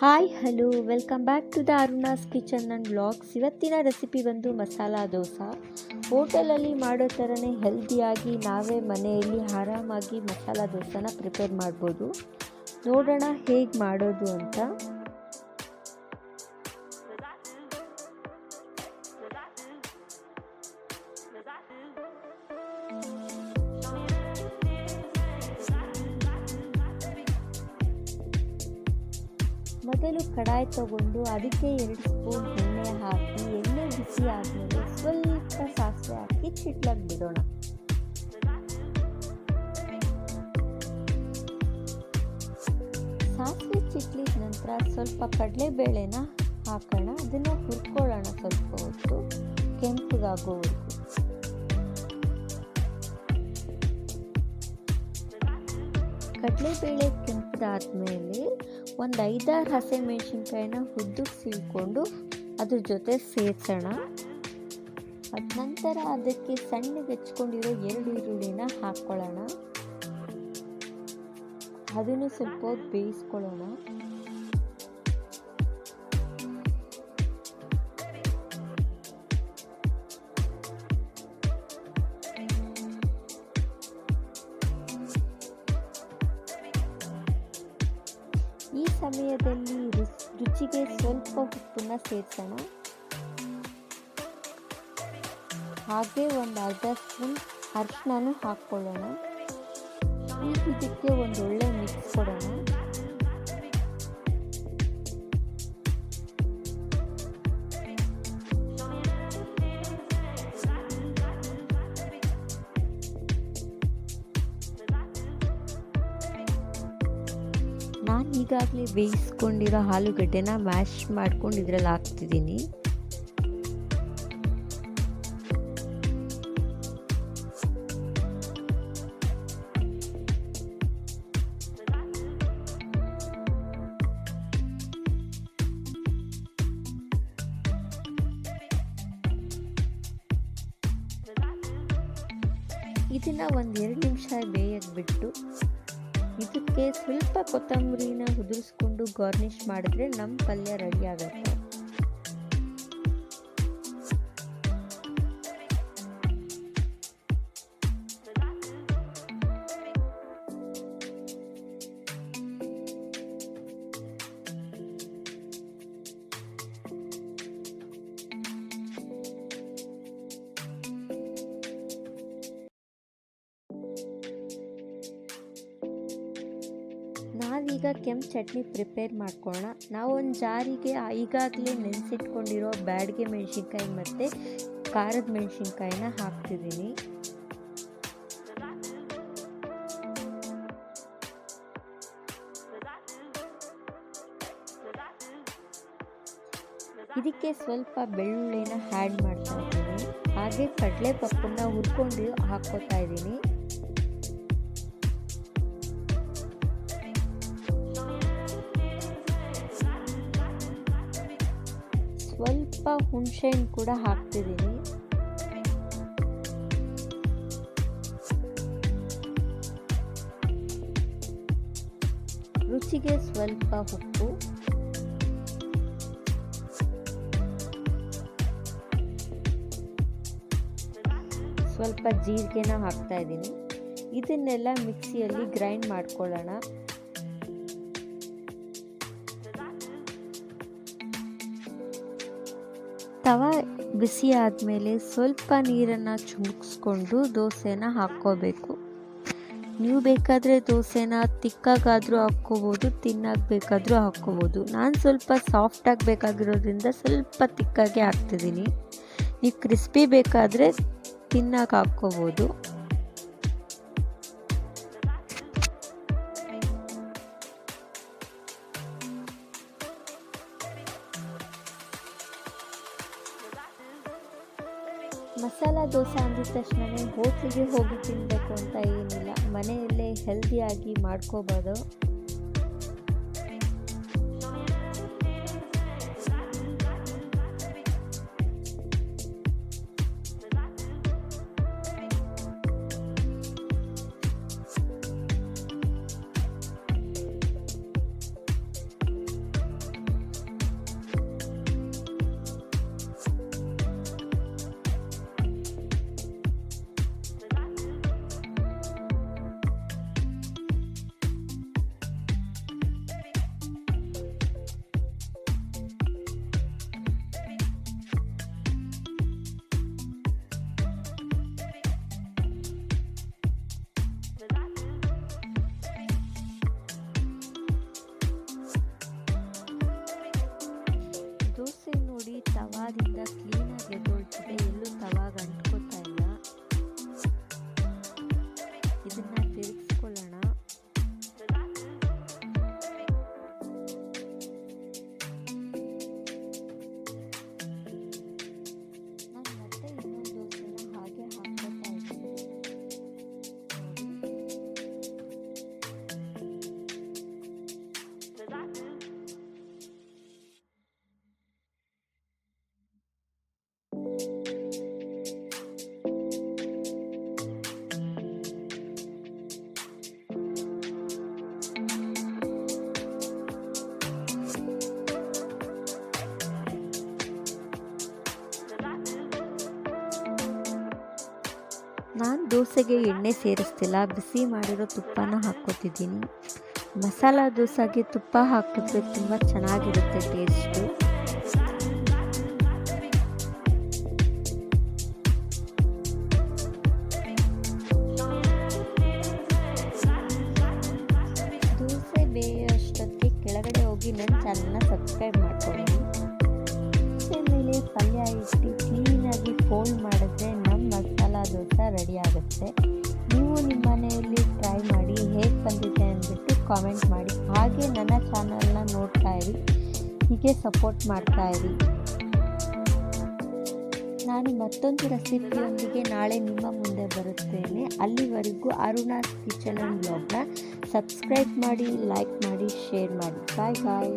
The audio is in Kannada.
Hi hello welcome back to the Aruna's kitchen and vlogs. ಇವತ್ತಿನ ರೆಸಿಪಿ ಬಂದು ಮಸಾಲ ದೋಸೆ. ಹೋಟೆಲಲ್ಲಿ ಮಾಡೋ ಥರನೇ ಹೆಲ್ದಿಯಾಗಿ ನಾವೇ ಮನೆಯಲ್ಲಿ ಆರಾಮಾಗಿ ಮಸಾಲ ದೋಸೆನ ಪ್ರಿಪೇರ್ ಮಾಡ್ಬೋದು. ನೋಡೋಣ ಹೇಗೆ ಮಾಡೋದು ಅಂತ. ಮೊದಲು ಕಡಾಯಿ ತಗೊಂಡು ಅದಕ್ಕೆ 2 ಸ್ಪೂನ್ ಎಣ್ಣೆ ಹಾಕಿ, ಎಣ್ಣೆ ಬಿಸಿ ಆದಮೇಲೆ ಸ್ವಲ್ಪ ಸಾಸಿವೆ ಹಾಕಿ ಚಿಟ್ಲಾಗಿ ಬಿಡೋಣ. ಸಾಸಿವೆ ಚಿಟ್ಲಿದ ನಂತರ ಸ್ವಲ್ಪ ಕಡಲೆಬೇಳೆನ ಹಾಕೋಣ. ಅದನ್ನು ಹುರ್ಕೊಳ್ಳೋಣ ಸ್ವಲ್ಪ ಹೊತ್ತು ಕೆಂಪಗಾಗೋವರೆಗೂ. ಕಡಲೆಬೇಳೆ ಕೆಂಪದಾದ್ಮೇಲೆ ಒಂದು 5-6 ಹಸಿಮೆಣಸಿನ್ಕಾಯಿನ ಉದ್ದಕ್ಕೆ ಸೀಳ್ಕೊಂಡು ಅದ್ರ ಜೊತೆ ಸೇರಿಸೋಣ. ಅದ ನಂತರ ಅದಕ್ಕೆ ಸಣ್ಣಗೆ ಹೆಚ್ಕೊಂಡಿರೋ 2 ಈರುಳ್ಳಿನ ಹಾಕ್ಕೊಳ್ಳೋಣ. ಅದನ್ನು ಸ್ವಲ್ಪ ಹೊತ್ತು ಬೇಯಿಸ್ಕೊಳ್ಳೋಣ. ಈ ಸಮಯದಲ್ಲಿ ರುಚಿಗೆ ಸ್ವಲ್ಪ ಉಪ್ಪನ್ನ ಸೇರಿಸೋಣ. ಹಾಗೆ ಒಂದು 1/2 ಸ್ಪೂನ್ ಅರಿಶಿನನೂ ಹಾಕ್ಕೊಳ್ಳೋಣ. ಈಗ ಇದಕ್ಕೆ ಒಂದು ಒಳ್ಳೆ ಮಿಕ್ಸ್ ಕೊಡೋಣ. ನಾನು ಈಗಾಗಲೇ ಬೇಯಿಸ್ಕೊಂಡಿರೋ ಆಲೂಗಡ್ಡೆನ ಮ್ಯಾಶ್ ಮಾಡ್ಕೊಂಡು ಇದರಲ್ಲಿ ಹಾಕ್ತಿದ್ದೀನಿ. ಇದನ್ನು ಒಂದು 2 ನಿಮಿಷ ಬೇಯಕ್ಕೆ ಬಿಟ್ಟು ಇದಕ್ಕೆ ಸ್ವಲ್ಪ ಕೊತ್ತಂಬರಿನ ಉದುರಿಸ್ಕೊಂಡು ಗಾರ್ನಿಷ್ ಮಾಡಿದ್ರೆ ನಮ್ಮ ಪಲ್ಯ ರೆಡಿ ಆಗುತ್ತೆ. ನಾವೀಗ ಕೆಂಪು ಚಟ್ನಿ ಪ್ರಿಪೇರ್ ಮಾಡ್ಕೊಳ್ಳೋಣ. ನಾವೊಂದು ಜಾರಿಗೆ ಈಗಾಗಲೇ ನೆನೆಸಿಟ್ಕೊಂಡಿರೋ ಬ್ಯಾಡಗೆ ಮೆಣಸಿನ್ಕಾಯಿ ಮತ್ತು ಖಾರದ ಮೆಣಸಿನ್ಕಾಯಿನ ಹಾಕ್ತಿದ್ದೀನಿ. ಇದಕ್ಕೆ ಸ್ವಲ್ಪ ಬೆಳ್ಳುಳ್ಳಿನ ಆ್ಯಡ್ ಮಾಡ್ತಾ ಇದ್ದೀನಿ. ಹಾಗೆ ಕಡಲೆ ಪಪ್ಪನ್ನ ಹುರ್ಕೊಂಡು ಹಾಕ್ಕೋತಾ ಇದ್ದೀನಿ. ಸ್ವಲ್ಪ ಹುಣಸೆಹಣ್ಣು ಕೂಡ ಹಾಕ್ತಿದ್ದೀನಿ. ರುಚಿಗೆ ಸ್ವಲ್ಪ ಉಪ್ಪು, ಸ್ವಲ್ಪ ಜೀರಿಗೆನ ಹಾಕ್ತಾ ಇದ್ದೀನಿ. ಇದನ್ನೆಲ್ಲ ಮಿಕ್ಸಿಯಲ್ಲಿ ಗ್ರೈಂಡ್ ಮಾಡ್ಕೊಳ್ಳೋಣ. ತವಾ ಬಿಸಿ ಆದಮೇಲೆ ಸ್ವಲ್ಪ ನೀರನ್ನು ಚುಮುಕ್ಸ್ಕೊಂಡು ದೋಸೆನ ಹಾಕ್ಕೋಬೇಕು. ನೀವು ಬೇಕಾದರೆ ದೋಸೆನ ತಿಕ್ಕಾಗಾದರೂ ಹಾಕ್ಕೋಬೋದು, ತಿನ್ನಾಗಬೇಕಾದ್ರೂ ಹಾಕ್ಕೋಬೋದು. ನಾನು ಸ್ವಲ್ಪ ಸಾಫ್ಟಾಗಿ ಬೇಕಾಗಿರೋದ್ರಿಂದ ಸ್ವಲ್ಪ ತಿಕ್ಕಾಗೆ ಹಾಕ್ತಿದ್ದೀನಿ. ನೀವು ಕ್ರಿಸ್ಪಿ ಬೇಕಾದರೆ ತಿನ್ನಾಗ ಹಾಕ್ಕೋಬೋದು. ಮಸಾಲ ದೋಸೆ ಅಂದಿದ ತಕ್ಷಣವೇ ಹೋಟ್ಲಿಗೆ ಹೋಗಿ ತಿನ್ನಬೇಕು ಅಂತ ಏನಿಲ್ಲ, ಮನೆಯಲ್ಲೇ ಹೆಲ್ದಿಯಾಗಿ ಮಾಡ್ಕೋಬೋದು. ದೋಸೆಗೆ ಎಣ್ಣೆ ಸೇರಿಸ್ತಿಲ್ಲ, ಬಿಸಿ ಮಾಡಿರೋ ತುಪ್ಪನ ಹಾಕ್ಕೋತಿದ್ದೀನಿ. ಮಸಾಲ ದೋಸೆಗೆ ತುಪ್ಪ ಹಾಕಿದ್ರೆ ತುಂಬ ಚೆನ್ನಾಗಿರುತ್ತೆ ಟೇಸ್ಟು. ದೋಸೆ ಬೇಯೋಷ್ಟೊತ್ತಿಗೆ ಕೆಳಗಡೆ ಹೋಗಿ ನನ್ನ ಚಾನಲ್ನ ಸಬ್ಸ್ಕ್ರೈಬ್ ಮಾಡ್ಕೊಳ್ಳಿ. ದೋಸೆ ಮೇಲೆ ಪಲ್ಯ ಇಟ್ಟು ಕ್ಲೀನಾಗಿ ಫೋಲ್ಡ್ ಮಾಡಿದ್ರೆ ನಮ್ಮ ಮಸಾಲ ದೋಸೆ ರೆಡಿ ಆಗುತ್ತೆ. ನೀವು ನಿಮ್ಮ ಮನೆಯಲ್ಲಿ ಟ್ರೈ ಮಾಡಿ ಹೇಗೆ ಬಂದಿದೆ ಅಂದ್ಬಿಟ್ಟು ಕಾಮೆಂಟ್ ಮಾಡಿ. ಹಾಗೆ ನನ್ನ ಚಾನಲ್ನ ನೋಡ್ತಾ ಇರಿ, ಹೀಗೆ ಸಪೋರ್ಟ್ ಮಾಡ್ತಾ ಇರಿ. ನಾನು ಮತ್ತೊಂದು ರೆಸಿಪಿಯೊಂದಿಗೆ ನಾಳೆ ನಿಮ್ಮ ಮುಂದೆ ಬರುತ್ತೇನೆ. ಅಲ್ಲಿವರೆಗೂ ಅರುಣಾಸ್ ಕಿಚನ್ ಆ್ಯಂಡ್ ಬ್ಲಾಗ್ನ ಸಬ್ಸ್ಕ್ರೈಬ್ ಮಾಡಿ, ಲೈಕ್ ಮಾಡಿ, ಶೇರ್ ಮಾಡಿ. ಬಾಯ್ ಬಾಯ್.